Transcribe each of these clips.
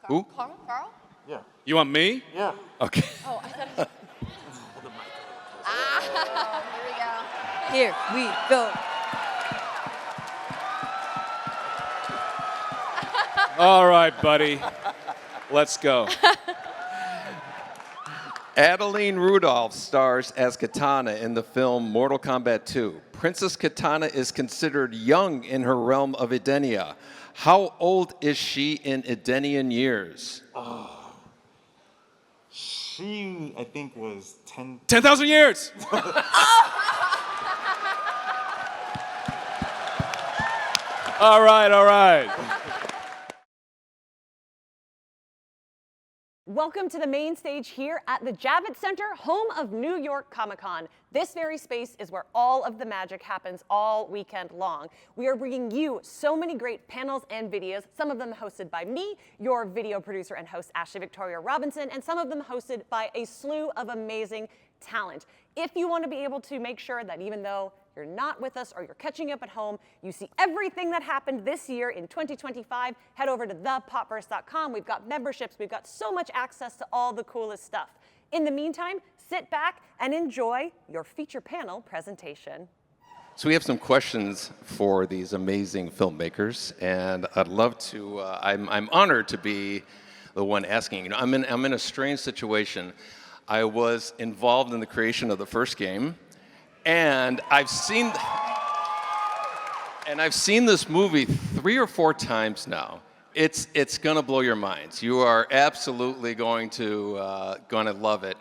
Who? Carl? Yeah. You want me? Yeah. Okay. Oh, I thought. Here we go. All right, buddy. Let's go. Adeline Rudolph stars as Katana in the film Mortal Kombat II. Princess Katana is considered young in her realm of Edenia. How old is she in Edenian years? She, I think, was 10. 10,000 years. All right, all right. Welcome to the main stage here at the Javits Center, home of New York Comic Con. This very space is where all of the magic happens all weekend long. We are bringing you so many great panels and videos, some of them hosted by me, your video producer and host Ashley Victoria Robinson, and some of them hosted by a slew of amazing talent. If you want to be able to make sure that even though you're not with us or you're catching up at home, you see everything that happened this year in 2025, head over to thepopverse.com. We've got memberships, we've got so much access to all the coolest stuff. In the meantime, sit back and enjoy your feature panel presentation. So we have some questions for these amazing filmmakers, and I'd love to, I'm honored to be the one asking. You know, I'm in a strange situation. I was involved in the creation of the first game, and I've seen this movie 3 or 4 times now. It's gonna blow your minds. You are absolutely going to love it,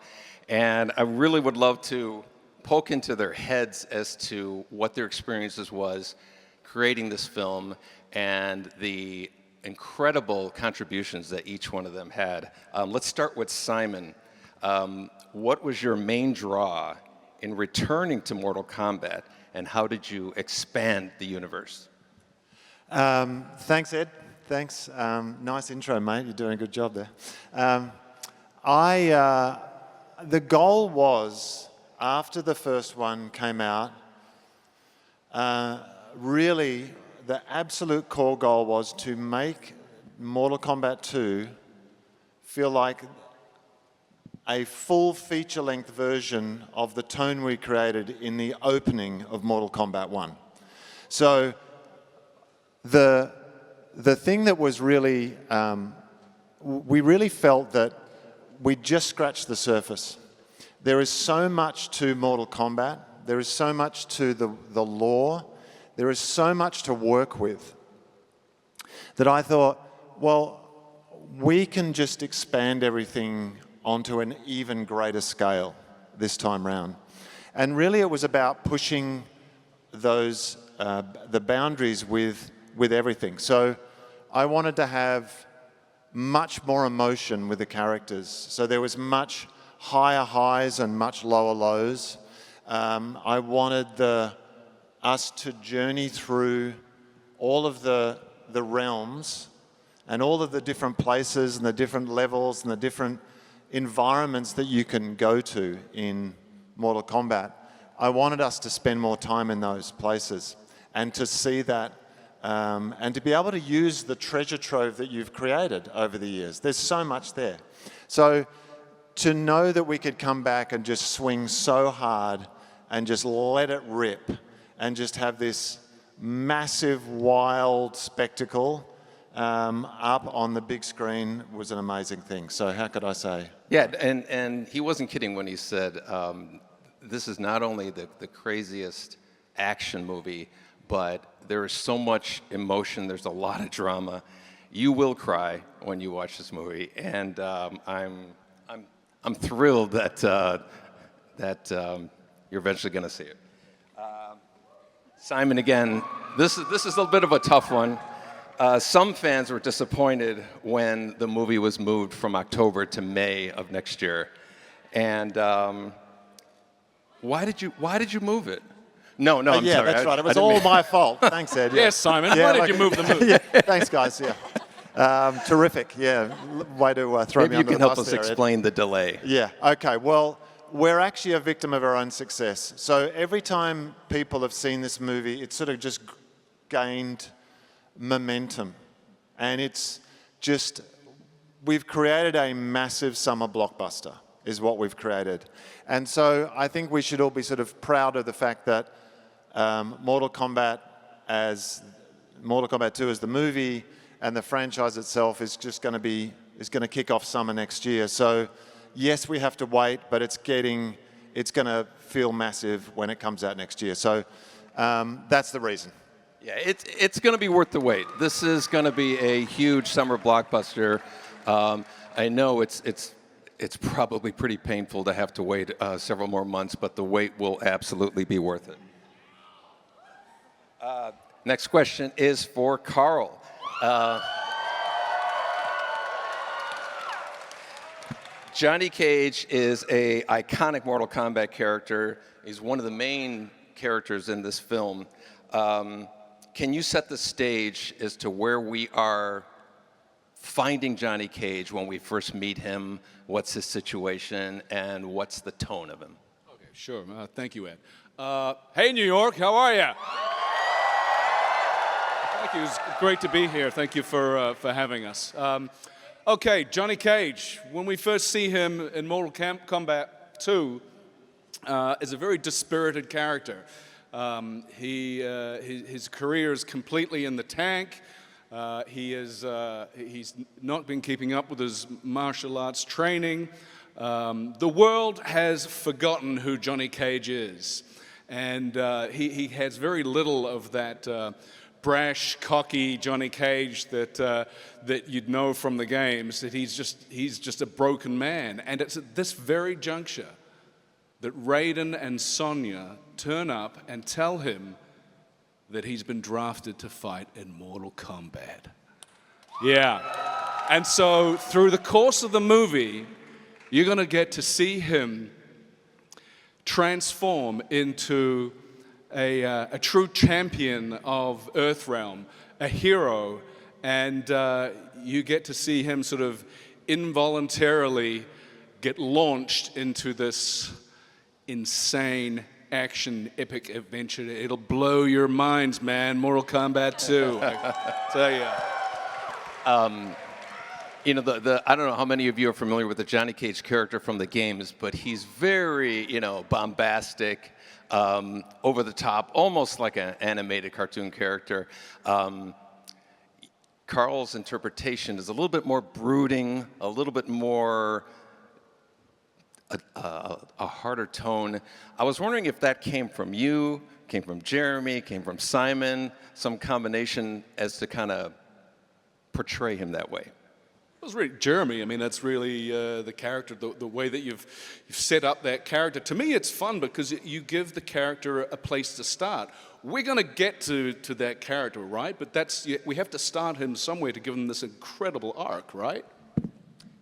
and I really would love to poke into their heads as to what their experiences was creating this film and the incredible contributions that each one of them had. Let's start with Simon. What was your main draw in returning to Mortal Kombat, and how did you expand the universe? Thanks, Ed. Thanks. Nice intro, mate. You're doing a good job there. The goal was, after the first one came out, really the absolute core goal was to make Mortal Kombat 2 feel like a full feature-length version of the tone we created in the opening of Mortal Kombat 1. So the thing that was really, we really felt that we just scratched the surface. There is so much to Mortal Kombat. There is so much to the lore. There is so much to work with that I thought, well, we can just expand everything onto an even greater scale this time round. And really it was about pushing those, the boundaries with everything. So I wanted to have much more emotion with the characters. So there was much higher highs and much lower lows. I wanted us to journey through all of the realms and all of the different places and the different levels and the different environments that you can go to in Mortal Kombat. I wanted us to spend more time in those places and to see that and to be able to use the treasure trove that you've created over the years. There's so much there. So to know that we could come back and just swing so hard and just let it rip and just have this massive, wild spectacle up on the big screen was an amazing thing. So how could I say? Yeah, and he wasn't kidding when he said this is not only the craziest action movie, but there is so much emotion. There's a lot of drama. You will cry when you watch this movie, and I'm thrilled that you're eventually going to see it. Simon, again, this is a bit of a tough one. Some fans were disappointed when the movie was moved from October to May of next year. And why did you move it? No, I'm sorry. Yeah, that's right. It was all my fault. Thanks, Ed. Yeah. Yes, Simon. Why did you move the movie? Yeah, thanks, guys. Yeah. Terrific. Yeah. Way to throw Maybe me you under can the help bus us there, Ed. explain the delay. Yeah. Okay. Well, we're actually a victim of our own success. So every time people have seen this movie, it's sort of just gained momentum. And it's just we've created a massive summer blockbuster, is what we've created. And so I think we should all be sort of proud of the fact that Mortal Kombat 2 as the movie and the franchise itself is just going to kick off summer next year. So yes, we have to wait, but it's going to feel massive when it comes out next year. So that's the reason. Yeah, it's going to be worth the wait. This is going to be a huge summer blockbuster. I know it's probably pretty painful to have to wait several more months, but the wait will absolutely be worth it. Next question is for Karl. Johnny Cage is an iconic Mortal Kombat character. He's one of the main characters in this film. Can you set the stage as to where we are finding Johnny Cage when we first meet him? What's his situation, and what's the tone of him? Okay, sure. Thank you, Ed. Hey, New York, how are you? Thank you. It's great to be here. Thank you for having us. Okay, Johnny Cage. When we first see him in Mortal Kombat II, is a very dispirited character. His career is completely in the tank. He's not been keeping up with his martial arts training. The world has forgotten who Johnny Cage is, and he has very little of that brash, cocky Johnny Cage that you'd know from the games. That he's just a broken man, and it's at this very juncture that Raiden and Sonya turn up and tell him that he's been drafted to fight in Mortal Kombat. Yeah. And so through the course of the movie, you're going to get to see him transform into a true champion of Earthrealm, a hero, and you get to see him sort of involuntarily get launched into this insane action epic adventure. It'll blow your minds, man. Mortal Kombat 2. I tell you. You know, I don't know how many of you are familiar with the Johnny Cage character from the games, but he's very, bombastic, over the top, almost like an animated cartoon character. Karl's interpretation is a little bit more brooding, a little bit more a harder tone. I was wondering if that came from you, came from Jeremy, came from Simon, some combination as to kind of portray him that way. It was really Jeremy. I mean, that's really the character, the way that you've set up that character. To me, it's fun because you give the character a place to start. We're going to get to that character, right? But we have to start him somewhere to give him this incredible arc, right?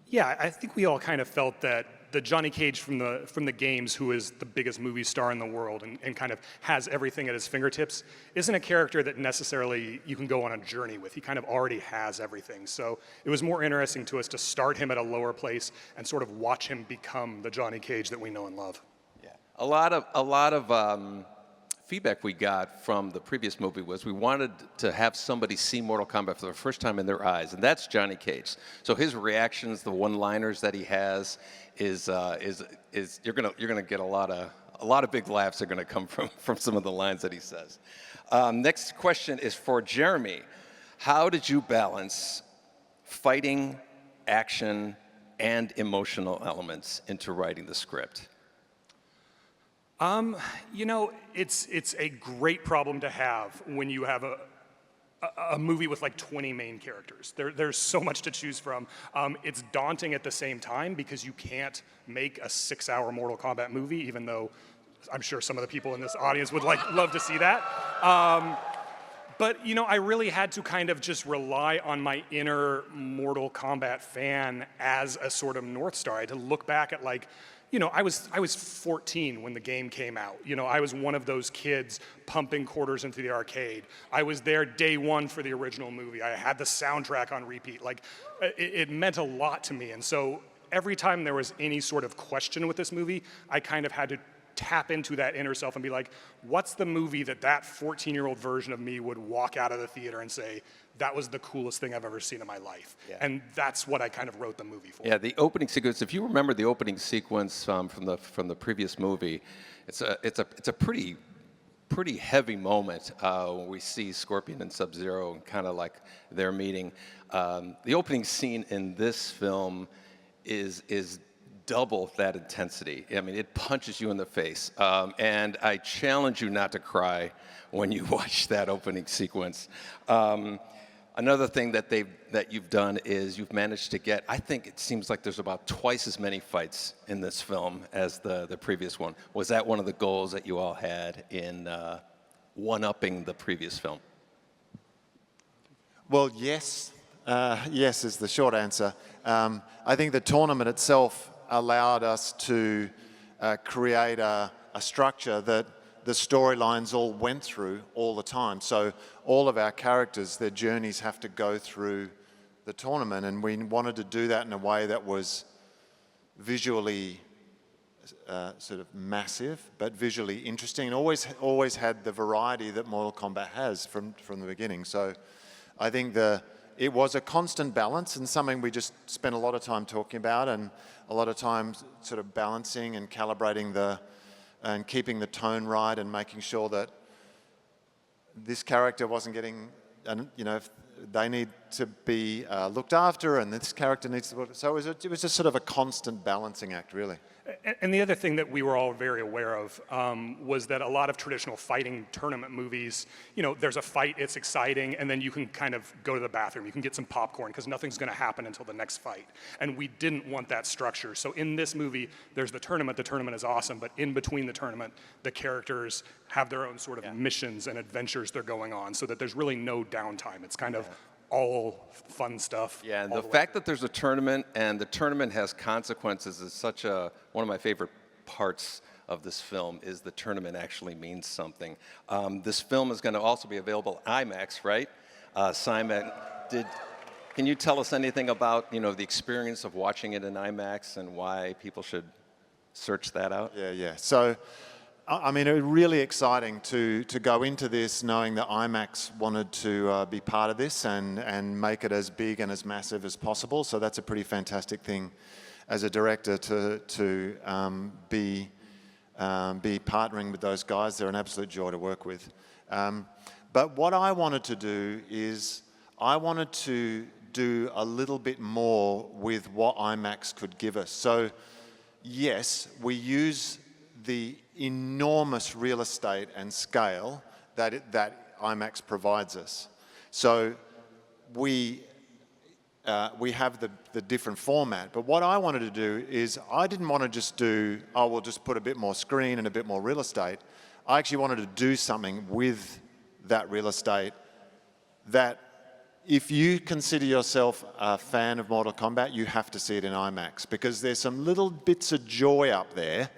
Yeah, I think we all kind of felt that the Johnny Cage from the games, who is the biggest movie star in the world and kind of has everything at his fingertips, isn't a character that necessarily you can go on a journey with. He kind of already has everything. So it was more interesting to us to start him at a lower place and sort of watch him become the Johnny Cage that we know and love. Yeah, a lot of feedback we got from the previous movie was we wanted to have somebody see Mortal Kombat for the first time in their eyes, and that's Johnny Cage. So his reactions, the one-liners that he has, is you're gonna get a lot of big laughs are gonna come from some of the lines that he says. Next question is for Jeremy. How did you balance fighting, action, and emotional elements into writing the script? It's a great problem to have when you have a movie with like 20 main characters. There's so much to choose from. It's daunting at the same time because you can't make a 6-hour Mortal Kombat movie, even though I'm sure some of the people in this audience would love to see that. But I really had to kind of just rely on my inner Mortal Kombat fan as a sort of North Star. I had to look back at I was 14 when the game came out. I was one of those kids pumping quarters into the arcade. I was there day one for the original movie. I had the soundtrack on repeat. It meant a lot to me. And so every time there was any sort of question with this movie, I kind of had to tap into that inner self and be like, what's the movie that 14-year-old version of me would walk out of the theater and say, that was the coolest thing I've ever seen in my life. And that's what I kind of wrote the movie for. Yeah, the opening sequence. If you remember the opening sequence from the previous movie, it's a pretty heavy moment when we see Scorpion and Sub-Zero and kind of like their meeting. The opening scene in this film is double that intensity. I mean, it punches you in the face, and I challenge you not to cry when you watch that opening sequence. Another thing that you've done is you've managed to get, I think it seems like there's about twice as many fights in this film as the previous one. Was that one of the goals that you all had in one-upping the previous film? Well, yes. Yes is the short answer. I think the tournament itself allowed us to create a structure that the storylines all went through all the time. So all of our characters, their journeys have to go through the tournament, and we wanted to do that in a way that was visually sort of massive, but visually interesting, and always had the variety that Mortal Kombat has from the beginning. So I think it was a constant balance, and something we just spent a lot of time talking about, and a lot of time sort of balancing and calibrating and keeping the tone right, and making sure that this character wasn't getting, if they need to be looked after, and this character needs to. So it was just sort of a constant balancing act, really. And the other thing that we were all very aware of was that a lot of traditional fighting tournament movies, there's a fight, it's exciting, and then you can kind of go to the bathroom, you can get some popcorn, because nothing's going to happen until the next fight. And we didn't want that structure. So in this movie, there's the tournament is awesome, but in between the tournament, the characters have their own sort of missions and adventures they're going on, so that there's really no downtime. It's kind of all fun stuff. Yeah, and the fact that there's a tournament and the tournament has consequences is one of my favorite parts of this film. Is the tournament actually means something. This film is going to also be available IMAX, right? Simon, can you tell us anything about the experience of watching it in IMAX and why people should search that out? Yeah. So, I mean, it was really exciting to go into this knowing that IMAX wanted to be part of this and make it as big and as massive as possible. So that's a pretty fantastic thing as a director to be partnering with those guys. They're an absolute joy to work with. But what I wanted to do is I wanted to do a little bit more with what IMAX could give us. So yes, we use the enormous real estate and scale that IMAX provides us. So we have the different format, but what I wanted to do is I didn't want to just do, we'll just put a bit more screen and a bit more real estate. I actually wanted to do something with that real estate that if you consider yourself a fan of Mortal Kombat, you have to see it in IMAX, because there's some little bits of joy up there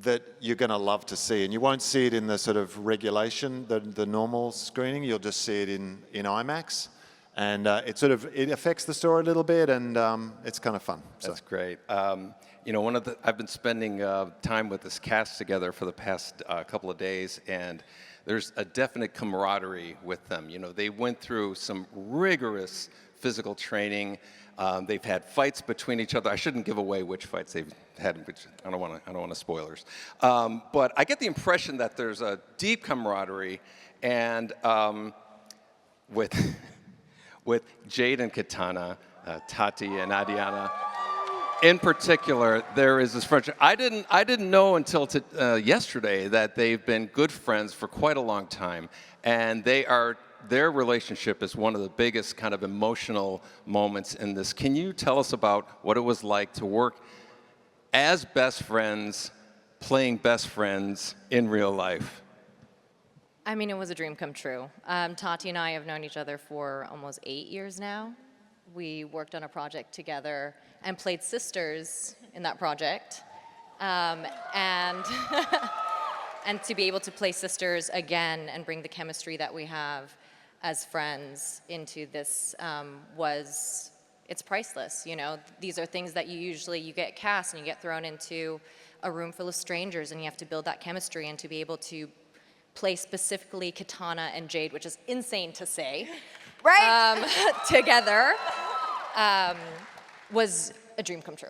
that you're going to love to see. And you won't see it in the sort of regulation, the normal screening. You'll just see it in IMAX. And it affects the story a little bit, and it's kind of fun. That's great. I've been spending time with this cast together for the past couple of days, and there's a definite camaraderie with them. They went through some rigorous physical training. They've had fights between each other. I shouldn't give away which fights they've had, which I don't want to spoilers. But I get the impression that there's a deep camaraderie, and with Jade and Katana, Tati and Adiana, in particular, there is this friendship. I didn't know until yesterday that they've been good friends for quite a long time, and their relationship is one of the biggest kind of emotional moments in this. Can you tell us about what it was like to work as best friends, playing best friends in real life? I mean, it was a dream come true. Tati and I have known each other for almost 8 years now. We worked on a project together and played sisters in that project. And and to be able to play sisters again and bring the chemistry that we have as friends into this it's priceless. These are things that you get cast and you get thrown into a room full of strangers, and you have to build that chemistry, and to be able to play specifically Katana and Jade, which is insane to say, Right? together, was a dream come true.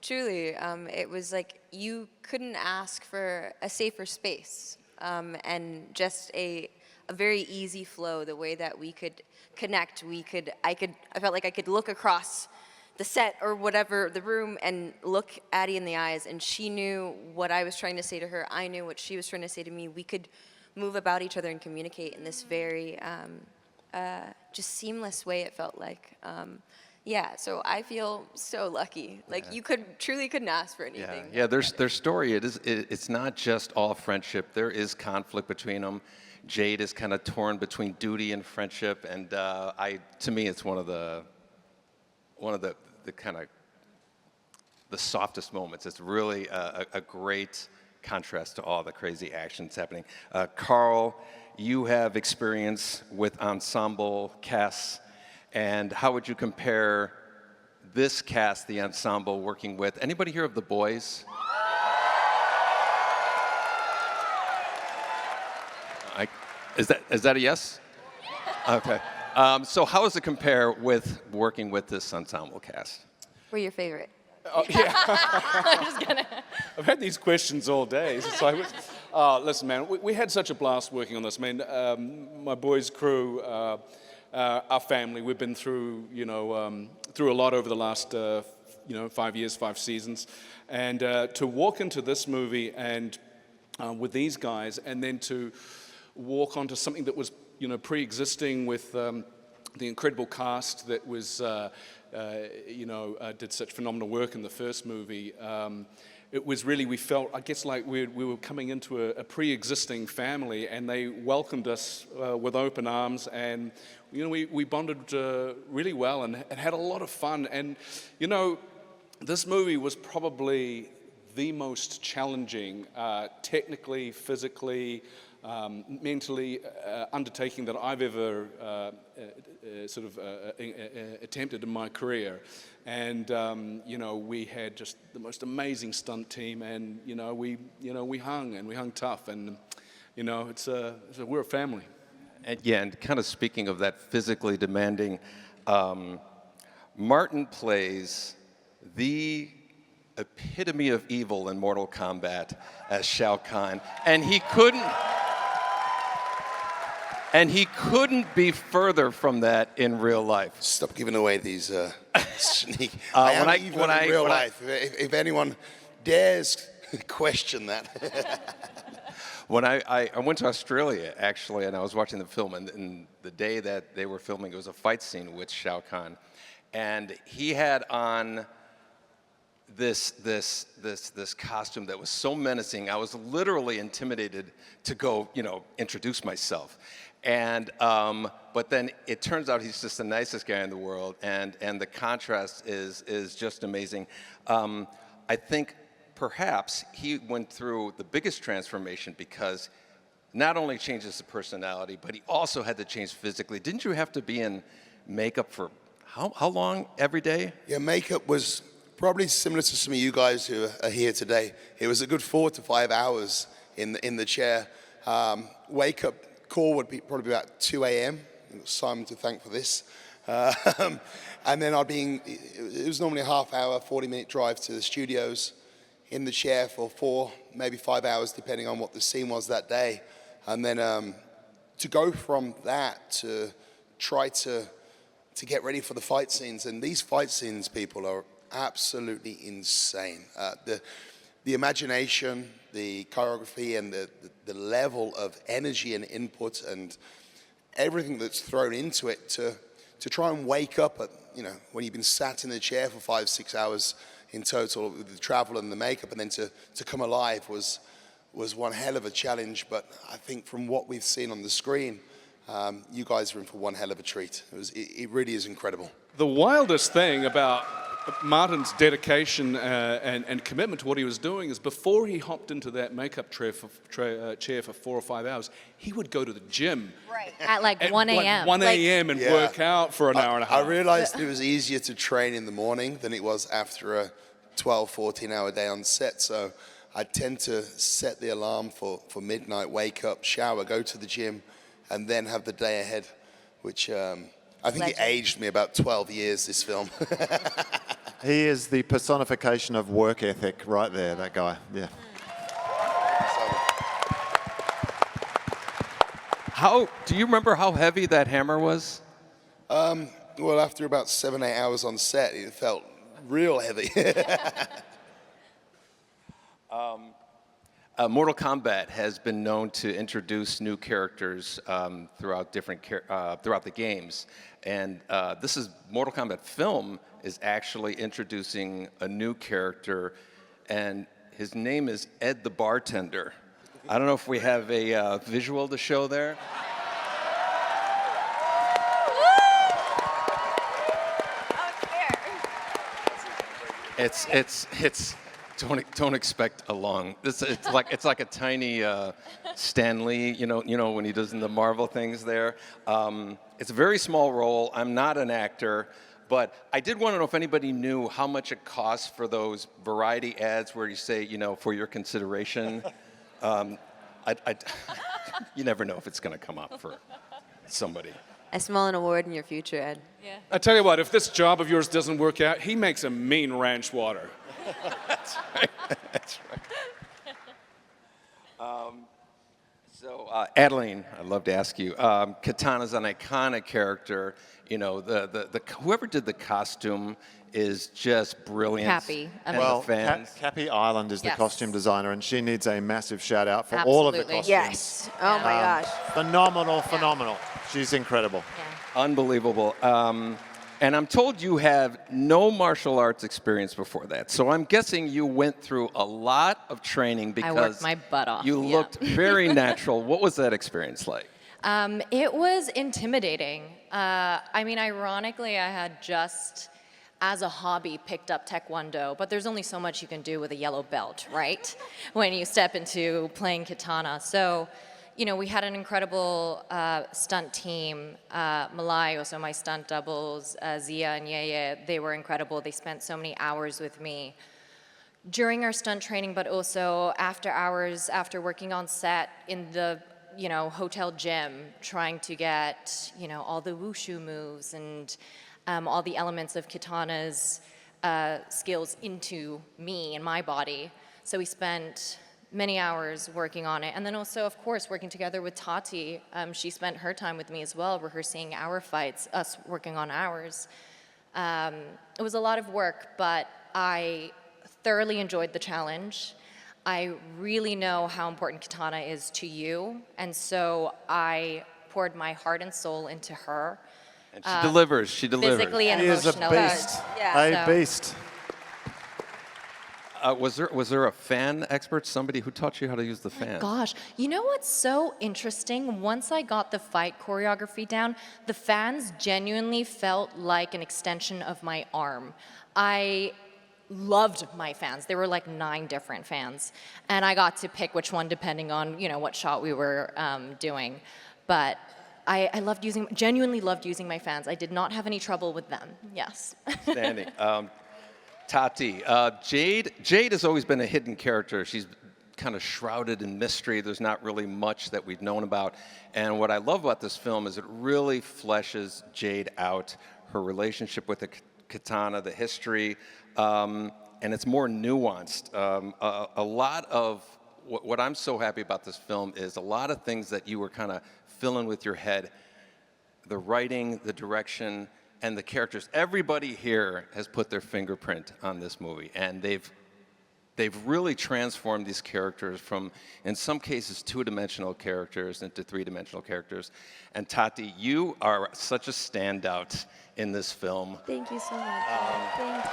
Truly, it was like you couldn't ask for a safer space, and just a very easy flow. The way that we could connect, I felt like I could look across the set or whatever, the room, and look Addie in the eyes, and she knew what I was trying to say to her. I knew what she was trying to say to me. We could move about each other and communicate in this very just seamless way, it felt like. Yeah, so I feel so lucky. Like you truly couldn't ask for anything. Yeah, their story, it's not just all friendship. There is conflict between them. Jade is kind of torn between duty and friendship, and to me, it's one of the kind of the softest moments. It's really a great contrast to all the crazy actions happening. Karl, you have experience with ensemble casts, and how would you compare this cast, the ensemble, working with anybody here of The Boys? Is that a yes? Okay. So how does it compare with working with this ensemble cast? We're your favorite. Oh, yeah. I've had these questions all day. So listen, man, we had such a blast working on this. I mean, my boys' crew, our family, we've been through, through a lot over the last, 5 years, 5 seasons. And to walk into this movie and with these guys, and then to walk onto something that was, pre-existing with the incredible cast that was, did such phenomenal work in the first movie. It was really, we felt, I guess, like we were coming into a pre-existing family, and they welcomed us with open arms, and we bonded really well and had a lot of fun. And this movie was probably the most challenging, technically, physically, mentally undertaking that I've ever attempted in my career. And we had just the most amazing stunt team, and we hung tough, and we're a family. And kind of speaking of that physically demanding, Martyn plays the epitome of evil in Mortal Kombat as Shao Kahn, and he couldn't be further from that in real life. Stop giving away these sneak. When I- in real life. If anyone dares question that. When I went to Australia, actually, and I was watching the film, and the day that they were filming, it was a fight scene with Shao Kahn, and he had on this costume that was so menacing. I was literally intimidated to go, introduce myself. And but then it turns out he's just the nicest guy in the world, and the contrast is just amazing. I think perhaps he went through the biggest transformation because not only changed his personality, but he also had to change physically. Didn't you have to be in makeup for how long every day? Yeah, makeup was probably similar to some of you guys who are here today. It was a good 4 to 5 hours in the chair. Wake up call would be probably about 2 a.m. Simon to thank for this. And then it was normally a half hour, 40-minute drive to the studios, in the chair for 4, maybe 5 hours, depending on what the scene was that day. And then to go from that to try to get ready for the fight scenes. And these fight scenes, people, are absolutely insane. The imagination, the choreography, and the level of energy and input and everything that's thrown into it to try and wake up at, when you've been sat in the chair for 5-6 hours in total with the travel and the makeup, and then to come alive was one hell of a challenge. But I think from what we've seen on the screen, you guys are in for one hell of a treat. It really is incredible. The wildest thing about Martyn's dedication and commitment to what he was doing is before he hopped into that makeup chair for 4 or 5 hours, he would go to the gym. Right. At like 1 a.m. 1 a.m. and work out for an hour and a half. I realized it was easier to train in the morning than it was after a 12, 14-hour day on set. So I tend to set the alarm for midnight, wake up, shower, go to the gym, and then have the day ahead, which I think it aged me about 12 years, this film. He is the personification of work ethic right there, that guy. Yeah. Do you remember how heavy that hammer was? Well, after about 7, 8 hours on set, it felt real heavy. Mortal Kombat has been known to introduce new characters throughout the games, and Mortal Kombat film is actually introducing a new character, and his name is Ed the Bartender. I don't know if we have a visual to show there. It's don't expect a long. It's like a tiny Stan Lee, you know when he does in the Marvel things there. It's a very small role. I'm not an actor, but I did want to know if anybody knew how much it costs for those variety ads where you say, for your consideration. You never know if it's going to come up for somebody. I smell an award in your future, Ed. Yeah. I tell you what, if this job of yours doesn't work out, he makes a mean ranch water. That's right. That's right. So, Adeline, I'd love to ask you. Katana's an iconic character. Whoever did the costume is just brilliant. Cappy. And Well, the fans. Cappy Island is the Yes. costume designer, and she needs a massive shout out for all of the Absolutely. costumes. Yes. Oh my gosh. Phenomenal. She's incredible. Unbelievable. And I'm told you have no martial arts experience before that. So I'm guessing you went through a lot of training because I worked my butt off. you yeah. looked very natural. What was that experience like? It was intimidating. Ironically, I had just, as a hobby, picked up Taekwondo, but there's only so much you can do with a yellow belt, right? When you step into playing katana. So, we had an incredible stunt team. Malay, also my stunt doubles, Zia and Yeye, they were incredible. They spent so many hours with me during our stunt training, but also after hours, after working on set in the hotel gym, trying to get, all the wushu moves and all the elements of Katana's skills into me and my body. So we spent many hours working on it. And then also, of course, working together with Tati. She spent her time with me as well, rehearsing our fights, us working on ours. It was a lot of work, but I thoroughly enjoyed the challenge. I really know how important katana is to you, and so I poured my heart and soul into her. And she delivers. She delivers. Physically and He is a emotionally. beast. Yeah. A beast. Was there a fan expert, somebody who taught you how to use the fan? Gosh, you know what's so interesting? Once I got the fight choreography down, the fans genuinely felt like an extension of my arm. I loved my fans. There were like 9 different fans, and I got to pick which one depending on what shot we were doing. But I genuinely loved using my fans. I did not have any trouble with them. Yes. Standing. Tati, Jade has always been a hidden character. She's kind of shrouded in mystery. There's not really much that we've known about. And what I love about this film is it really fleshes Jade out, her relationship with the katana, the history, and it's more nuanced. A lot of what I'm so happy about this film is a lot of things that you were kind of filling with your head. The writing, the direction, and the characters. Everybody here has put their fingerprint on this movie, and they've really transformed these characters from, in some cases, 2-dimensional characters into 3-dimensional characters. And Tati, you are such a standout in this film. Thank you so much. Thank you.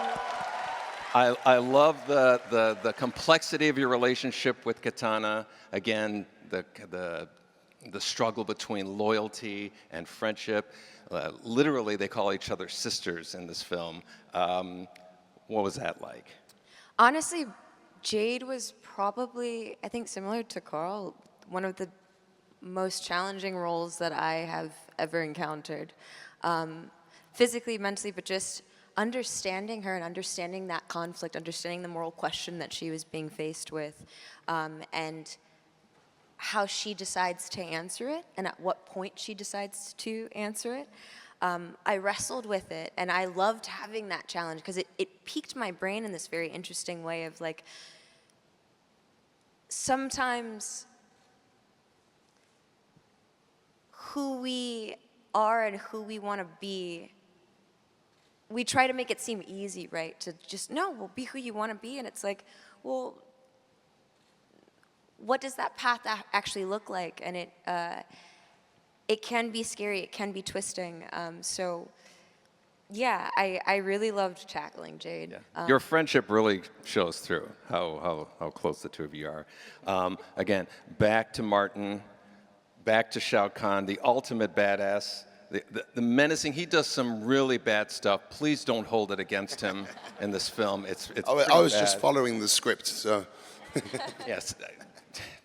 I love the complexity of your relationship with Katana. Again, the struggle between loyalty and friendship. Literally, they call each other sisters in this film. What was that like? Honestly, Jade was probably, I think, similar to Karl, one of the most challenging roles that I have ever encountered. Physically, mentally, but just understanding her and understanding that conflict, understanding the moral question that she was being faced with, and how she decides to answer it, and at what point she decides to answer it. I wrestled with it, and I loved having that challenge because it piqued my brain in this very interesting way of like, sometimes who we are and who we want to be, we try to make it seem easy, right? To just, no, well, be who you want to be. And it's like, well, what does that path actually look like? And it can be scary, it can be twisting. So yeah, I really loved tackling Jade. Yeah. Your friendship really shows through how close the two of you are. Again, back to Martyn, back to Shao Kahn, the ultimate badass, the menacing. He does some really bad stuff. Please don't hold it against him in this film. It's I was bad. just following the script, so. Yes,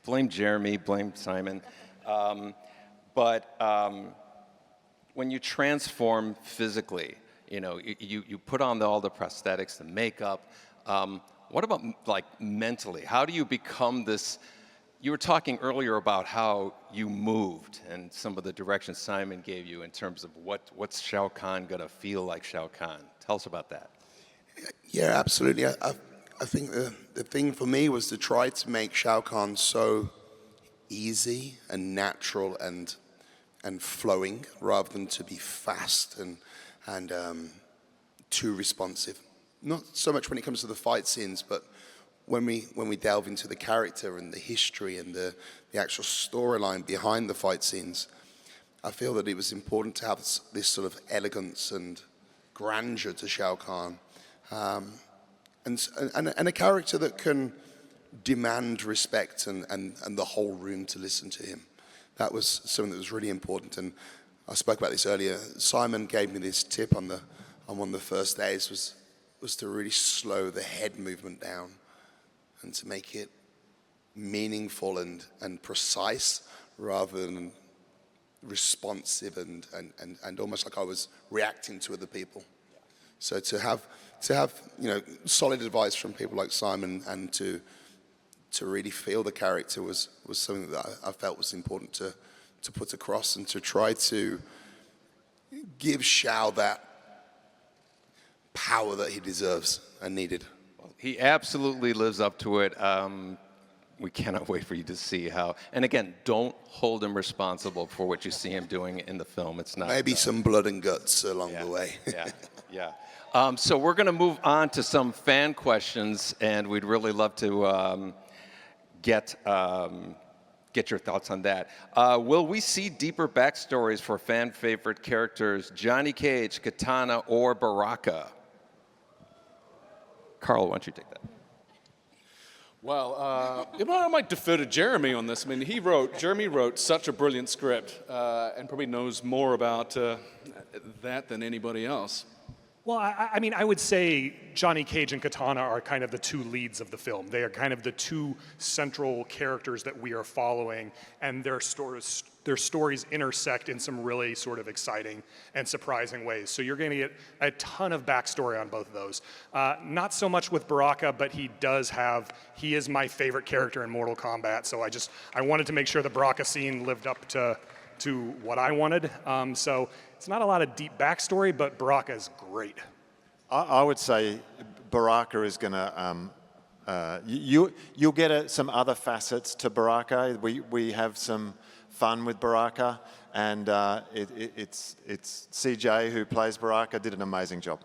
blame Jeremy, blame Simon. But when you transform physically, you know, you put on all the prosthetics, the makeup. What about like mentally? How do you become this? You were talking earlier about how you moved and some of the directions Simon gave you in terms of what's Shao Kahn gonna feel like Shao Kahn. Tell us about that. Yeah, absolutely. I think the thing for me was to try to make Shao Kahn so easy and natural and flowing, rather than to be fast and too responsive. Not so much when it comes to the fight scenes, but when we delve into the character and the history and the actual storyline behind the fight scenes, I feel that it was important to have this sort of elegance and grandeur to Shao Kahn, and a character that can demand respect and the whole room to listen to him. That was something that was really important, and I spoke about this earlier. Simon gave me this tip on one of the first days was to really slow the head movement down and to make it meaningful and precise rather than responsive and almost like I was reacting to other people. So to have solid advice from people like Simon and to really feel the character was something that I felt was important to put across and to try to give Shao that power that he deserves and needed. He absolutely lives up to it. We cannot wait for you to see how. And again, don't hold him responsible for what you see him doing in the film. It's not. Maybe some blood and guts along the way. Yeah. So we're going to move on to some fan questions, and we'd really love to get your thoughts on that. Will we see deeper backstories for fan favorite characters Johnny Cage, Katana, or Baraka? Karl, why don't you take that? Well, I might defer to Jeremy on this. I mean, Jeremy wrote such a brilliant script and probably knows more about that than anybody else. Well, I mean, I would say Johnny Cage and Katana are kind of the two leads of the film. They are kind of the two central characters that we are following, and their stories intersect in some really sort of exciting and surprising ways. So you're going to get a ton of backstory on both of those. Not so much with Baraka, but he is my favorite character in Mortal Kombat, so I wanted to make sure the Baraka scene lived up to what I wanted. So it's not a lot of deep backstory, but Baraka is great. I would say Baraka is going to, you'll get some other facets to Baraka. We have some fun with Baraka, and it's CJ who plays Baraka did an amazing job.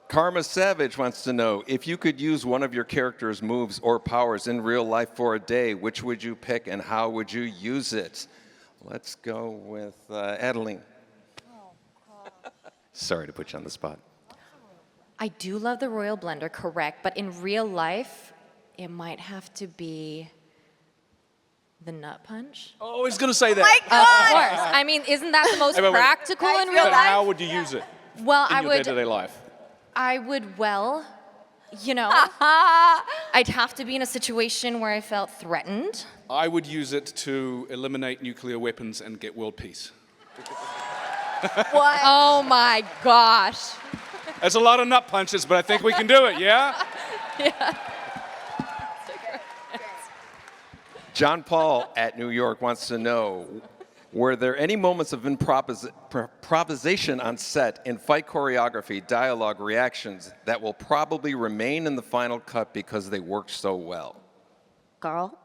Karma Savage wants to know, if you could use one of your character's moves or powers in real life for a day, which would you pick and how would you use it? Let's go with Adeline. Sorry to put you on the spot. I do love the Royal Blender, correct, but in real life, it might have to be the Nut Punch. Oh, I was going to say that. Of course. I mean, isn't that the most practical in real But life? how would you use it Well, in your day-to-day life? I would, I'd have to be in a situation where I felt threatened. I would use it to eliminate nuclear weapons and get world peace. What? Oh my gosh. That's a lot of nut punches, but I think we can do it, yeah? John Paul at New York wants to know, were there any moments of improvisation on set in fight choreography, dialogue, reactions that will probably remain in the final cut because they worked so well? Karl?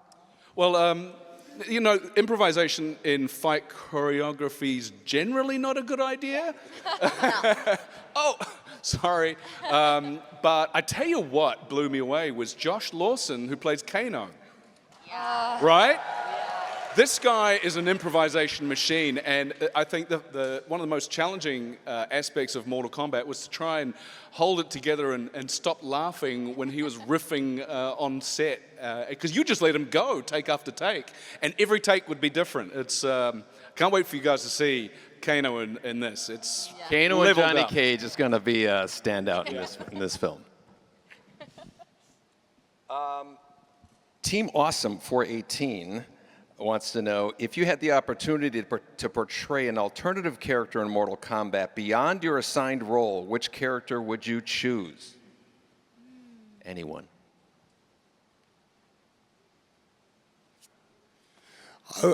Well, you know, improvisation in fight choreography is generally not a good idea. Oh, sorry. But I tell you what blew me away was Josh Lawson, who plays Kano. Yeah. Right? This guy is an improvisation machine, and I think one of the most challenging aspects of Mortal Kombat was to try and hold it together and stop laughing when he was riffing on set, because you just let him go, take after take, and every take would be different. It's can't wait for you guys to see Kano in this. It's Kano and leveled Johnny up. Cage is going to be a standout in this film. Team Awesome 418 wants to know, if you had the opportunity to portray an alternative character in Mortal Kombat beyond your assigned role, which character would you choose? Anyone?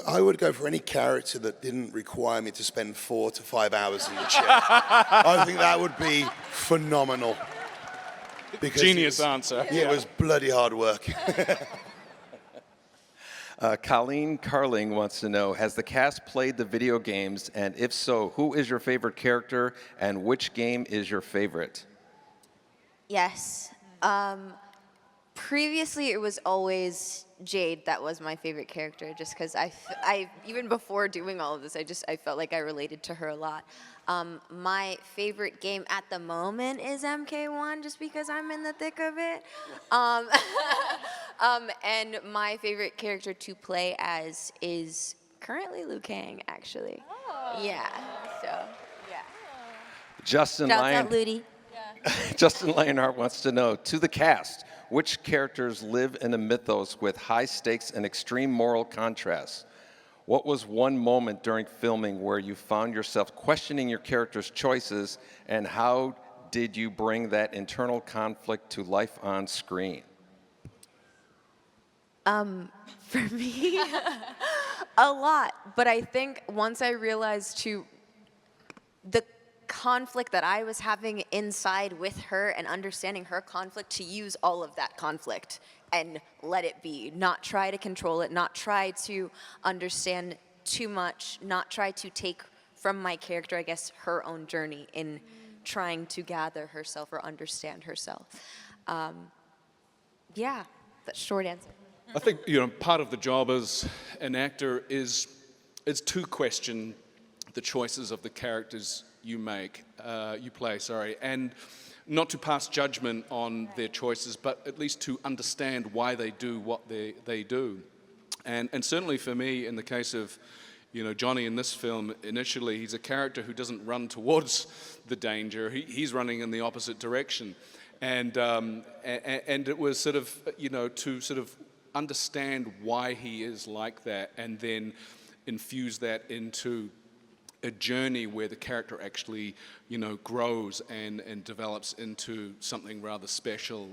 I would go for any character that didn't require me to spend 4 to 5 hours in the chair. I think that would be phenomenal. Because Genius answer. It was bloody hard work. Colleen Carling wants to know, has the cast played the video games? And if so, who is your favorite character and which game is your favorite? Yes. Previously, it was always Jade that was my favorite character, just because I even before doing all of this, I felt like I related to her a lot. My favorite game at the moment is MK1, just because I'm in the thick of it. And my favorite character to play as is currently Liu Kang, actually. Oh. Yeah. So, yeah. Justin Shouts out Ludi. Justin Lionheart wants to know, to the cast, which characters live in a mythos with high stakes and extreme moral contrasts? What was one moment during filming where you found yourself questioning your character's choices, and how did you bring that internal conflict to life on screen? For me, a lot. But I think once I realized the conflict that I was having inside with her and understanding her conflict, to use all of that conflict and let it be, not try to control it, not try to understand too much, not try to take from my character, I guess, her own journey in trying to gather herself or understand herself. Yeah, that's short answer. I think, you know, part of the job as an actor is to question the choices of the characters you play, and not to pass judgment on their choices, but at least to understand why they do what they do. And certainly for me, in the case of, you know, Johnny in this film, initially he's a character who doesn't run towards the danger. He's running in the opposite direction. And it was sort of, you know, to sort of understand why he is like that, and then infuse that into a journey where the character actually, you know, grows and develops into something rather special.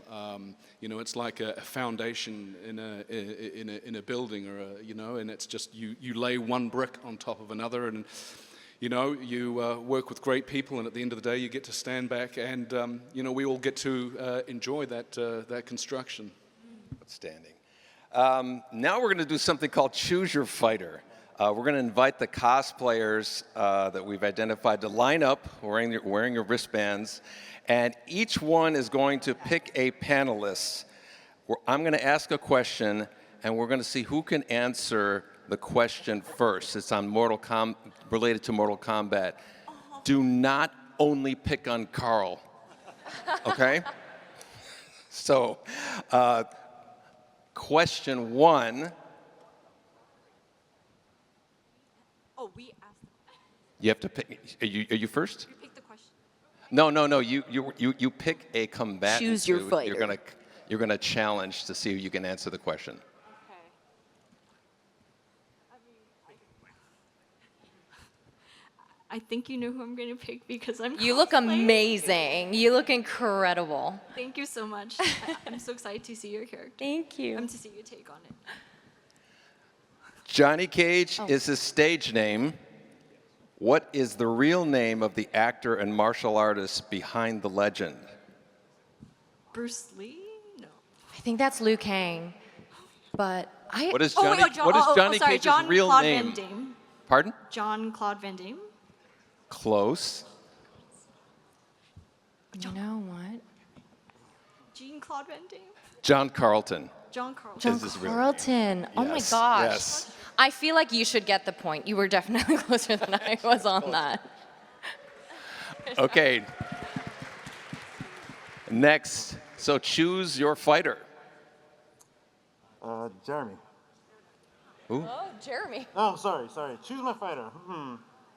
You know, it's like a foundation in a building, or you know, and it's just you lay one brick on top of another, and you know, you work with great people, and at the end of the day, you get to stand back, and you know, we all get to enjoy that construction. Outstanding. Now we're going to do something called Choose Your Fighter. We're going to invite the cosplayers that we've identified to line up wearing your wristbands, and each one is going to pick a panelist. I'm going to ask a question, and we're going to see who can answer the question first. It's on related to Mortal Kombat. Do not only pick on Karl, okay? So, question one. Oh, we asked. You have to pick. Are you first? You pick the question. No. You pick a combatant. Choose your fighter. You're gonna challenge to see if you can answer the question. Okay. I think you know who I'm going to pick because I'm You look cosplaying. amazing. You look incredible. Thank you so much. I'm so excited to see your character. Thank you. To see your take on it. Johnny Cage is his stage name. What is the real name of the actor and martial artist behind the legend? Bruce Lee? No. I think that's Liu Kang, but I. What is Oh, Johnny, wait, oh, what is oh, Johnny sorry, Cage's John real Claude name? Van Damme. Pardon? John Claude Van Damme. Close. You know what? Jean Claude Van Damme. John Carlton. John Carlton. John Is his real name. Carlton. Oh my Yes, gosh. yes. I feel like you should get the point. You were definitely closer than I was on that. Okay. Next, so choose your fighter. Jeremy. Who? Oh, Jeremy. Oh, sorry. Choose my fighter.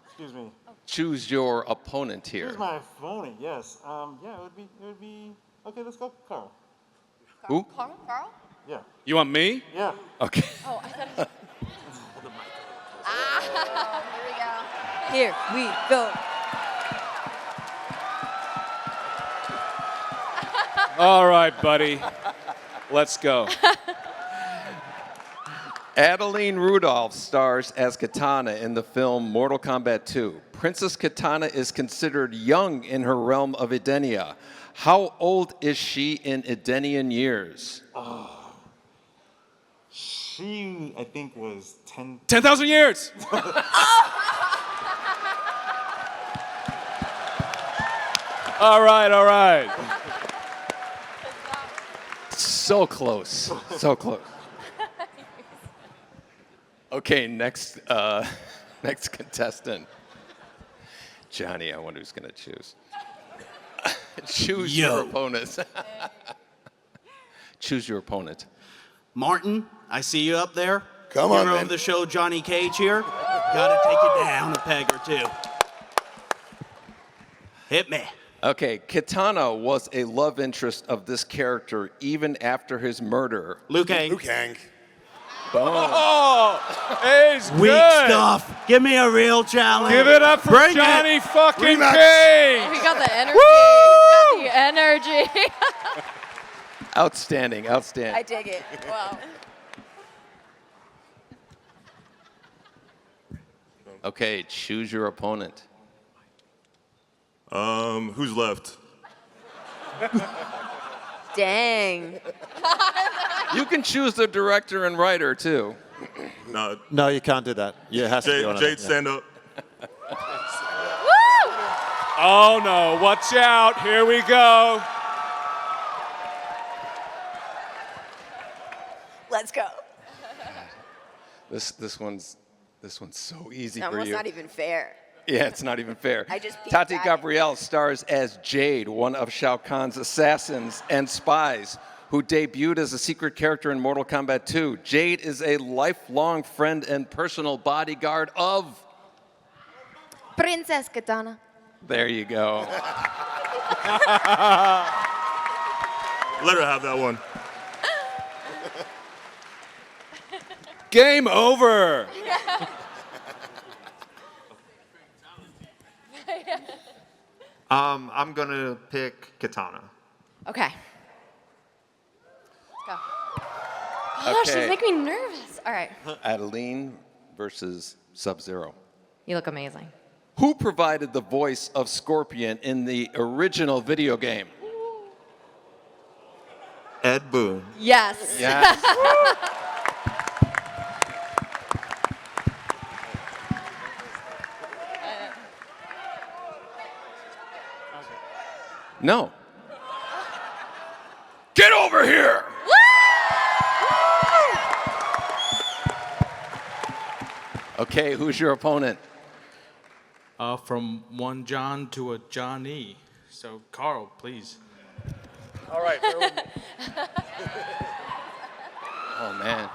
Excuse me. Choose your opponent here. Choose my opponent. Yes. Yeah, it would be. Okay, let's go, Carl. Who? Carl? Yeah. You want me? Yeah. Okay. Oh, I thought. Here we go. All right, buddy. Let's go. Adeline Rudolph stars as Katana in the film Mortal Kombat II. Princess Katana is considered young in her realm of Edenia. How old is she in Edenian years? She, I think, was 10. 10,000 years. All right. So close. So close. Okay, next contestant. Johnny, I wonder who's going to choose. Choose your opponent. Choose your opponent. Martyn, I see you up there. Come on, Hero man. of the show, Johnny Cage here. Gotta take it down a peg or two. Hit me. Okay, Katana was a love interest of this character even after his murder. Liu Kang. Liu Kang. Oh, he's Weak good. stuff. Give me a real challenge. Give it up for Bring Johnny it. fucking Rematch. Cage. We got the energy. We got the energy. Outstanding. I dig it. Wow. Okay, choose your opponent. Who's left? Dang. You can choose the director and writer too. No. No, you can't do that. You have to be on Jade, it. stand up. Oh no, watch out. Here we go. Let's go. This one's so easy It's for almost you. not even fair. Yeah, it's not even fair. I just peeked Tati at it. Gabrielle stars as Jade, one of Shao Kahn's assassins and spies, who debuted as a secret character in Mortal Kombat 2. Jade is a lifelong friend and personal bodyguard of... Princess Katana. There you go. Let her have that one. Game over. I'm gonna pick Katana. Okay. Let's go. Oh, Okay. she's making me nervous. All right. Adeline versus Sub-Zero. You look amazing. Who provided the voice of Scorpion in the original video game? Ed Boon. Yes. Yes. No. Get over here! Okay, who's your opponent? From one John to a Johnny. So, Carl, please. All right. bear with me. Oh, man.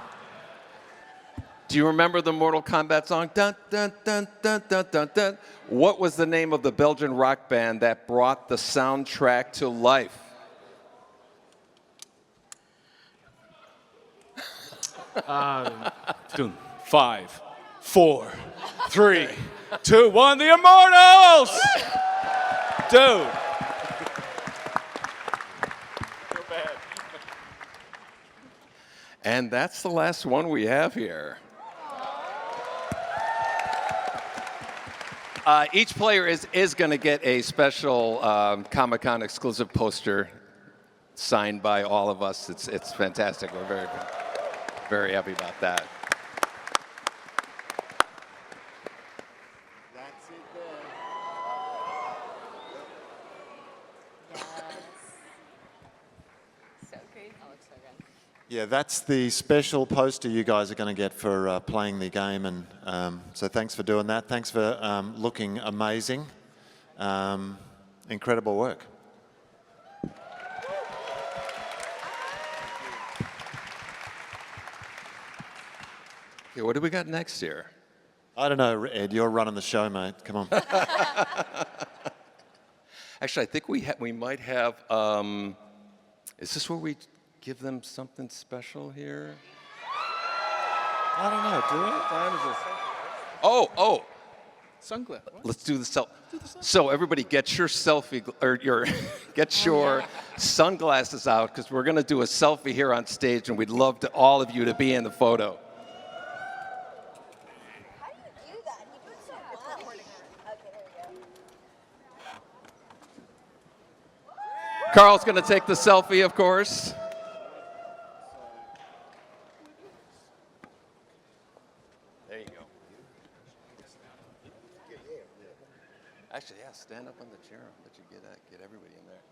Do you remember the Mortal Kombat song? Dun, dun, dun, dun, dun, dun, dun. What was the name of the Belgian rock band that brought the soundtrack to life? Five, 4, 3, 2, 1, the Immortals! Dude. And that's the last one we have here. Each player is going to get a special Comic-Con exclusive poster signed by all of us. It's fantastic. We're very, very happy about that. That's it there. So great. That looks so good. Yeah, that's the special poster you guys are going to get for playing the game, and so thanks for doing that. Thanks for looking amazing. Incredible work. Okay, what do we got next here? I don't know, Ed, you're running the show, mate. Come on. Actually, I think we might have. Is this where we give them something special here? I don't know, do we? Oh. Sunglass. Let's do the selfie. So everybody, get your selfie or get your sunglasses out, because we're going to do a selfie here on stage, and we'd love to all of you to be in the photo. How do you do that? He puts so well. Okay, there we go. Carl's going to take the selfie, of course. There you go. Actually, yeah, stand up on the chair. I'll let you get everybody in there.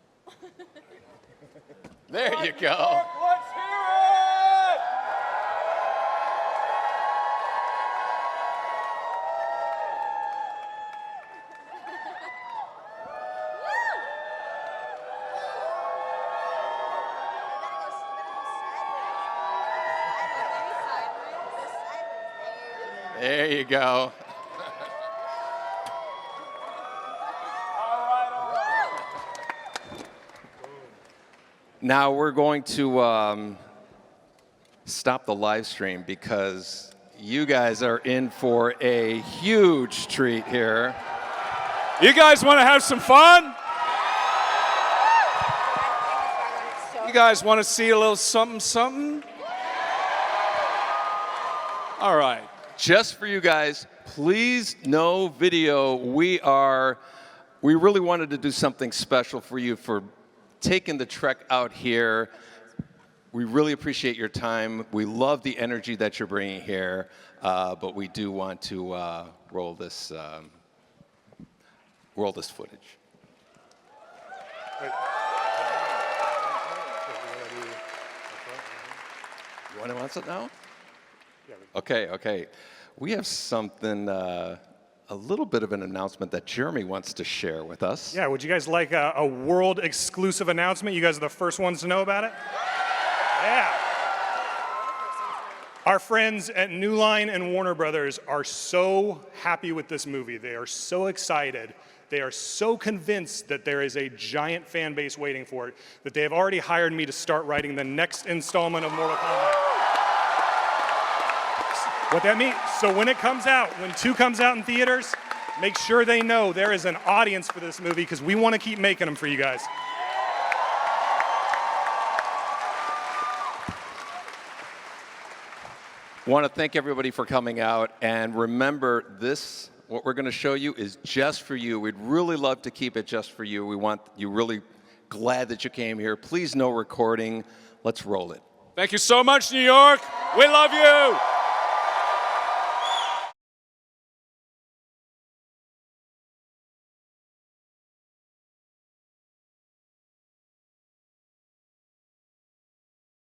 There you go. Let's hear it! There you go. Now we're going to stop the live stream because you guys are in for a huge treat here. You guys want to have some fun? You guys want to see a little something, something? All right. Just for you guys, please, no video. We really wanted to do something special for you for taking the trek out here. We really appreciate your time. We love the energy that you're bringing here, but we do want to roll this footage. You want to announce it now? Okay. We have something, a little bit of an announcement that Jeremy wants to share with us. Yeah, would you guys like a world exclusive announcement? You guys are the first ones to know about it? Yeah. Our friends at New Line and Warner Brothers are so happy with this movie. They are so excited. They are so convinced that there is a giant fan base waiting for it that they have already hired me to start writing the next installment of Mortal Kombat. What that means, so when it comes out, when 2 comes out in theaters, make sure they know there is an audience for this movie, because we want to keep making them for you guys. Want to thank everybody for coming out, and remember this, what we're going to show you is just for you. We'd really love to keep it just for you. We want you really glad that you came here. Please, no recording. Let's roll it. Thank you so much, New York. We love you.